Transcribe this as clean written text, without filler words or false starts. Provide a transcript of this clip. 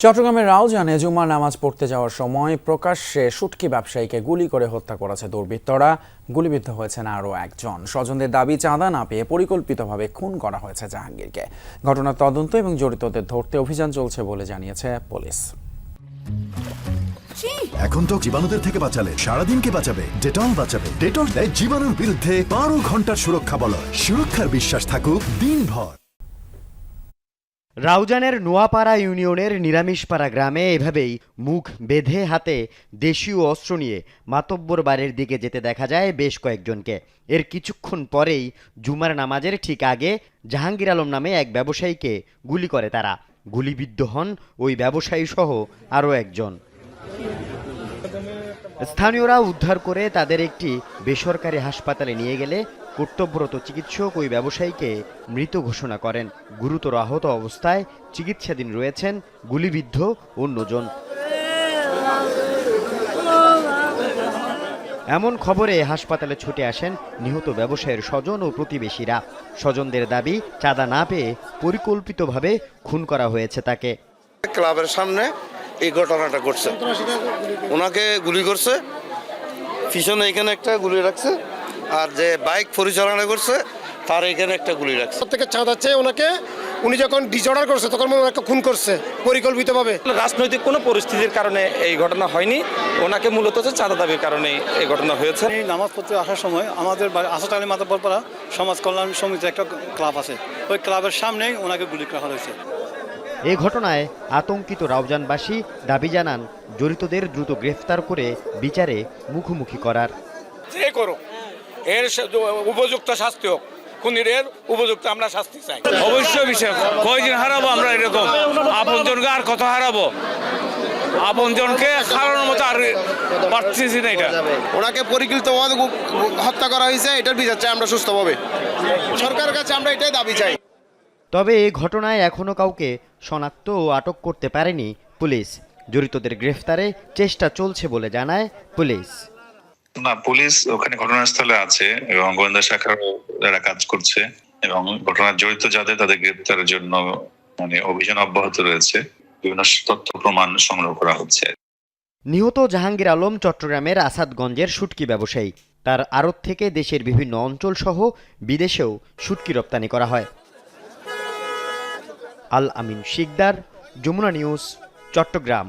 চট্টগ্রামের রাউজানে জুমার নামাজ পড়তে যাওয়ার সময় প্রকাশ্যে শুটকি ব্যবসায়ীকে গুলি করে হত্যা করেছে দুর্বৃত্তরা। গুলিবিদ্ধ হয়েছেন আরও একজন। স্বজনদের দাবি, চাঁদা না পেয়ে পরিকল্পিতভাবে খুন করা হয়েছে জাহাঙ্গীরকে। ঘটনার তদন্ত এবং জড়িতদের ধরতে অভিযান চলছে বলে জানিয়েছে পুলিশ। এখন তো জীবাণুদের থেকে বাঁচালে সারাদিনকে বাঁচাবে ডেটল বাঁচাবে। ডেটল দেয় জীবাণুর বিরুদ্ধে 12 ঘন্টার সুরক্ষা বলয়। সুরক্ষার বিশ্বাস থাকুক দিনভর। রাউজানের নোয়াপাড়া ইউনিয়নের নিরামিষপাড়া গ্রামে এভাবেই মুখ বেঁধে হাতে দেশীয় অস্ত্র নিয়ে মাতব্বর বাড়ির দিকে যেতে দেখা যায় বেশ কয়েকজনকে। এর কিছুক্ষণ পরেই জুমার নামাজের ঠিক আগে জাহাঙ্গীর আলম নামে এক ব্যবসায়ীকে গুলি করে তারা। গুলিবিদ্ধ হন ওই ব্যবসায়ী সহ আরও একজন। স্থানীয়রা উদ্ধার করে তাদের একটি বেসরকারি হাসপাতালে নিয়ে গেলে কর্তব্যরত চিকিৎসক ওই ব্যবসায়ীকে মৃত ঘোষণা করেন। গুরুতর আহত অবস্থায় চিকিৎসাধীন রয়েছেন গুলিবিদ্ধ অন্যজন। এমন খবরে হাসপাতালে ছুটে আসেন নিহত ব্যবসায়ীর স্বজন ও প্রতিবেশীরা। স্বজনদের দাবি, চাঁদা না পেয়ে পরিকল্পিতভাবে খুন করা হয়েছে তাকে। ক্লাবের সামনে এই ঘটনাটা ঘটছে, ওনাকে গুলি করছে, পিছনে এখানে একটা গুলি রাখছে, আর যে বাইক পরিচালনা করছে তার এখানে একটা গুলি রাখছে। থেকে চাঁদা চেয়ে ওনাকে, উনি যখন ডিসঅর্ডার করছে তখন ওনাকে খুন করছে পরিকল্পিতভাবে। রাজনৈতিক কোনো পরিস্থিতির কারণে এই ঘটনা হয়নি, ওনাকে মূলত চাঁদা দাবির কারণেই এই ঘটনা হয়েছে। এই নামাজ পড়তে আসার সময় আমাদের আসাদ আলী মাতব্বরপাড়া সমাজ কল্যাণ সমিতির একটা ক্লাব আছে, ওই ক্লাবের সামনেই ওনাকে গুলি করা হয়েছে। এই ঘটনায় আতঙ্কিত রাউজানবাসী দাবি জানান জড়িতদের দ্রুত গ্রেফতার করে বিচারে মুখোমুখি করার। যে করো এর উপযুক্ত শাস্তি হোক, খুনিদের উপযুক্ত আমরা শাস্তি চাই। অবশ্যই বিষয় কয়দিন হারাবো আমরা, এরকম আপনজনকে আর কত হারাবো, আপনজনকে হারানোর মতো আর পারতেছি না। এটা ওনাকে পরিকল্পিতভাবে হত্যা করা হয়েছে, এটার বিচার চাই আমরা সুস্থভাবে। সরকারের কাছে আমরা এটাই দাবি চাই। তবে এই ঘটনায় এখনো কাউকে শনাক্ত ও আটক করতে পারেনি পুলিশ। জড়িতদের গ্রেফতারে চেষ্টা চলছে বলে জানায় পুলিশ। না, পুলিশ ওখানে ঘটনাস্থলে আছে এবং গোয়েন্দা শাখার যারা কাজ করছে এবং ঘটনার জড়িত যাদের তাদের গ্রেফতারের জন্য অভিযান অব্যাহত রয়েছে। বিভিন্ন তথ্য প্রমাণ সংগ্রহ করা হচ্ছে। নিহত জাহাঙ্গীর আলম চট্টগ্রামের আসাদগঞ্জের শুটকি ব্যবসায়ী। তার আড়ত থেকে দেশের বিভিন্ন অঞ্চল সহ বিদেশেও শুটকি রপ্তানি করা হয়। আল আমিন শিকদার, যমুনা নিউজ, চট্টগ্রাম।